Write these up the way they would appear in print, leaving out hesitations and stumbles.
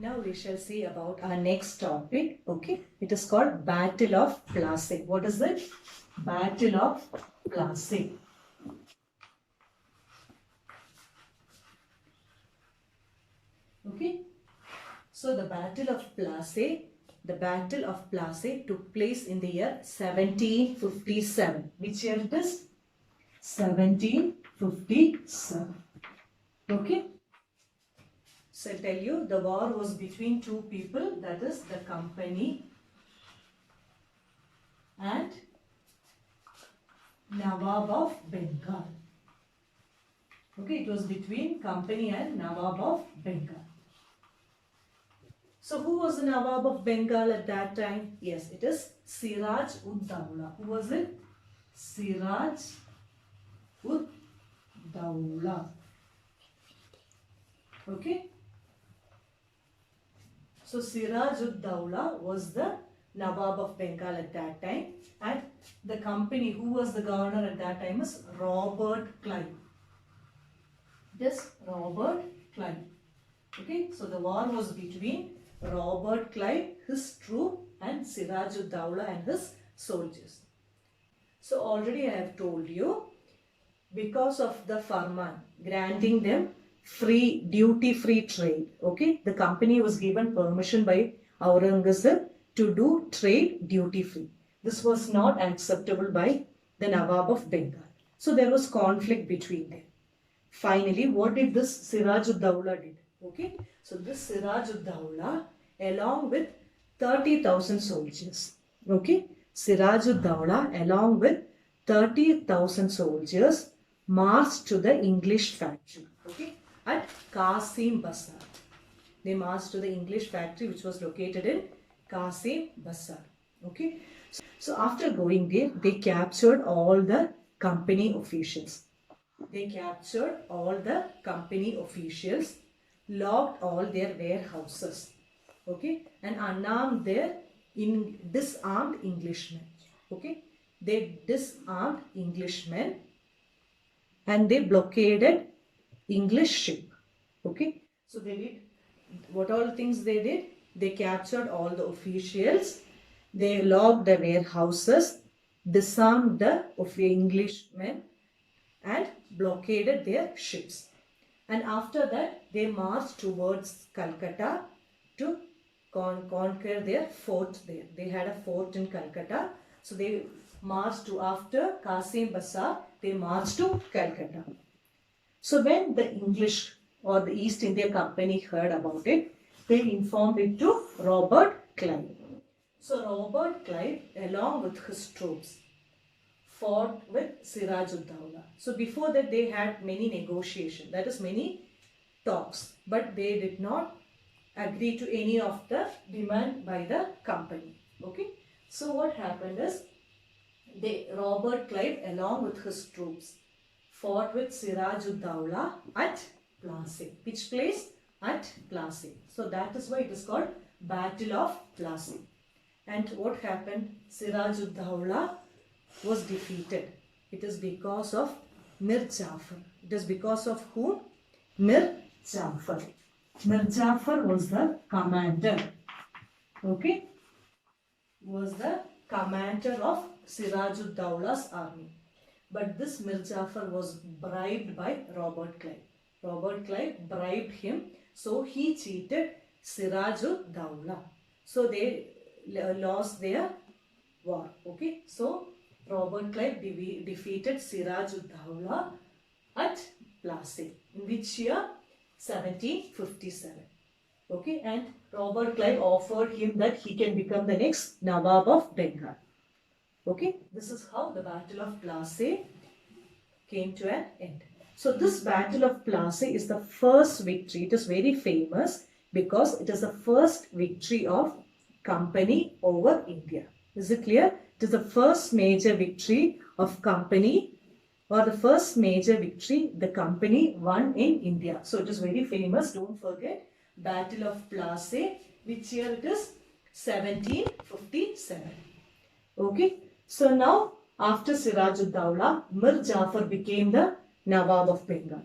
Now we shall see about our next topic. Okay, it is called Battle of Plassey. What is it? Battle of Plassey. Okay, so the Battle of Plassey took place in the year 1757. Which year it is? 1757. Okay. So I'll tell you, the war was between two people, that is the company and Nawab of Bengal. Okay, it was between company and Nawab of Bengal. So who was the Nawab of Bengal at that time? Yes, it is Siraj ud Dawla. Who was it? Siraj ud Dawla. Okay. So Siraj ud Dawla was the Nawab of Bengal at that time, and the company, who was the governor at that time, is Robert Clive. This Robert Clive. Okay, so the war was between Robert Clive, his troop, and Siraj ud Dawla and his soldiers. So already I have told you, because of the Farman granting them free, duty-free trade, okay, the company was given permission by Aurangzeb to do trade duty-free. This was not acceptable by the Nawab of Bengal. So there was conflict between them. Finally, what did this Siraj ud Dawla did? Okay, so this Siraj ud Dawla, along with 30,000 soldiers, okay, Siraj ud Dawla along with 30,000 soldiers marched to the English factory, okay, at Qasim Bazar. They marched to the English factory which was located in Qasim Bazar, okay. So after going there, they captured all the company officials. Locked all their warehouses, okay, and unarmed their disarmed Englishmen, okay. They disarmed Englishmen and they blockaded English ship, okay. So they did, what all things they did? They captured all the officials, they locked the warehouses, disarmed the Englishmen and blockaded their ships. And after that, they marched towards Calcutta to conquer their fort there. They had a fort in Calcutta. So they marched to, after Qasim Bazar, they marched to Calcutta. So when the English or the East India Company heard about it, they informed it to Robert Clive. So Robert Clive, along with his troops, fought with Siraj ud Dawla. So before that, they had many negotiations, that is many talks, but they did not agree to any of the demand by the company. Okay. So what happened is, Robert Clive along with his troops fought with Siraj ud Dawla at Plassey. Which place? At Plassey. So that is why it is called Battle of Plassey. And what happened? Siraj ud Dawla was defeated. It is because of Mir Jafar. It is because of whom? Mir Jafar. Mir Jafar was the commander. Okay? Was the commander of Siraj ud Dawla's army. But this Mir Jafar was bribed by Robert Clive. Robert Clive bribed him. So he cheated Siraj ud Dawla. So they lost their war. Okay? So Robert Clive defeated Siraj ud Dawla at Plassey. In which year? 1757. Okay, and Robert Clive offered him that he can become the next Nawab of Bengal. Okay, this is how the Battle of Plassey came to an end. So this Battle of Plassey is the first victory. It is very famous because it is the first victory of company over India. Is it clear? It is the first major victory of company, or the first major victory the company won in India. So it is very famous. Don't forget, Battle of Plassey. Which year it is? 1757. Okay. So now after Siraj ud Dawla, Mir Jafar became the Nawab of Bengal.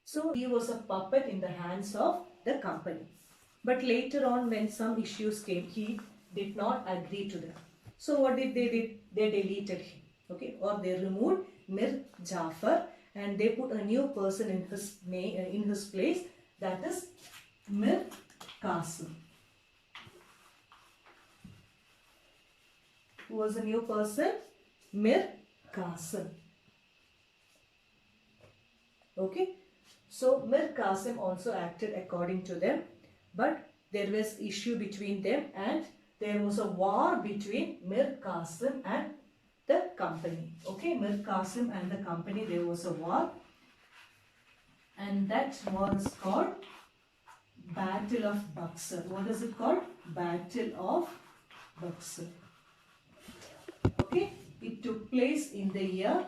So he was a puppet in the hands of the company. But later on, when some issues came, he did not agree to them. So what did? They deleted him, okay, or they removed Mir Jafar and they put a new person in his name, in his place, that is Mir Qasim. Who was a new person? Mir Qasim. Okay. So Mir Qasim also acted according to them, but there was issue between them and there was a war between Mir Qasim and the company. Okay, Mir Qasim and the company, there was a war, and that was called Battle of Buxar. What is it called? Battle of Buxar. Okay, it took place in the year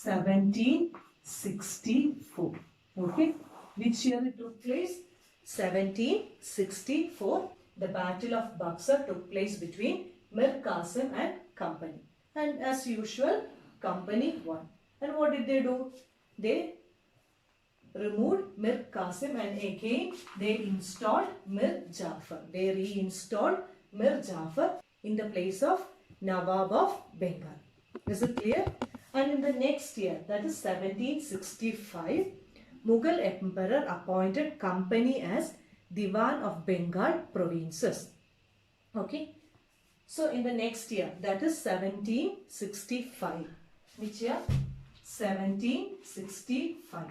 1764. Okay, which year it took place? 1764. The Battle of Buxar took place between Mir Qasim and company. And as usual, company won. And what did they do? They removed Mir Qasim and again they installed Mir Jafar. They reinstalled Mir Jafar in the place of Nawab of Bengal. Is it clear? And in the next year, that is 1765, Mughal emperor appointed company as Diwan of Bengal provinces. Okay. So in the next year, that is 1765. Which year? 1765.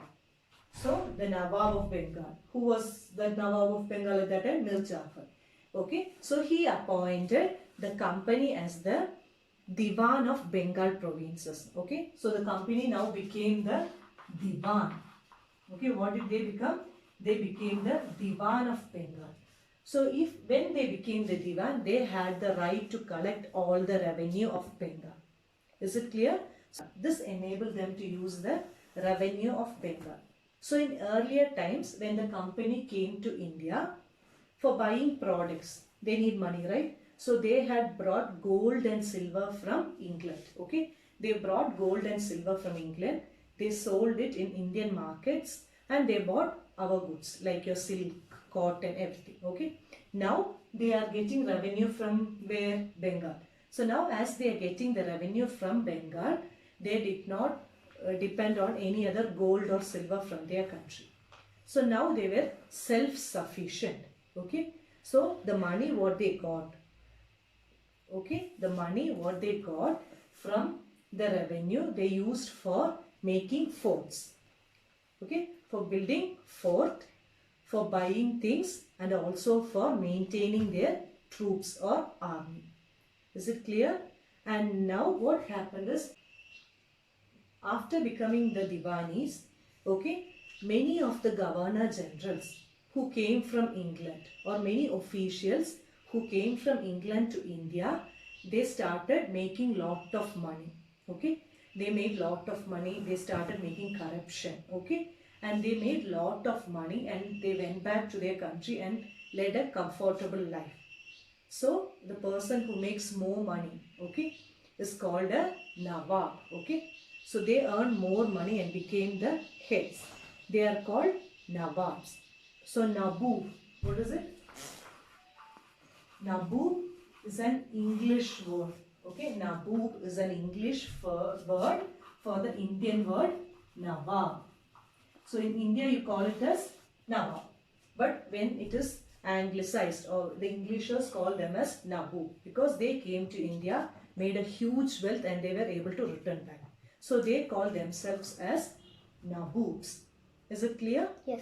So the Nawab of Bengal. Who was the Nawab of Bengal at that time? Mir Jafar. Okay. So he appointed the company as the Diwan of Bengal provinces. Okay. So the company now became the Diwan. Okay. What did they become? They became the Diwan of Bengal. So when they became the Diwan, they had the right to collect all the revenue of Bengal. Is it clear? So this enabled them to use the revenue of Bengal. So in earlier times, when the company came to India for buying products, they need money, right? So they had brought gold and silver from England. Okay, they brought gold and silver from England. They sold it in Indian markets and they bought our goods like your silk, cotton, everything. Okay, now they are getting revenue from where? Bengal. So now as they are getting the revenue from Bengal, they did not depend on any other gold or silver from their country. So now they were self-sufficient. Okay, so the money what they got, okay, the money what they got from the revenue they used for making forts, okay, for building fort, for buying things and also for maintaining their troops or army. Is it clear? And now what happened is, after becoming the Diwanis, okay, many of the governor generals who came from England or many officials who came from England to India, they started making lot of money. Okay, they made lot of money. They started making corruption. Okay, and they made lot of money and they went back to their country and led a comfortable life. So the person who makes more money, okay, is called a Nawab. Okay, so they earned more money and became the heads. They are called Nawabs. So Naboob, what is it? Naboob is an English word. Okay, Naboob is an English word for the Indian word Nawab. So in India you call it as Nawab. But when it is anglicized, or the Englishers call them as Naboob, because they came to India, made a huge wealth and they were able to return back. So they call themselves as Naboobs. Is it clear? Yes.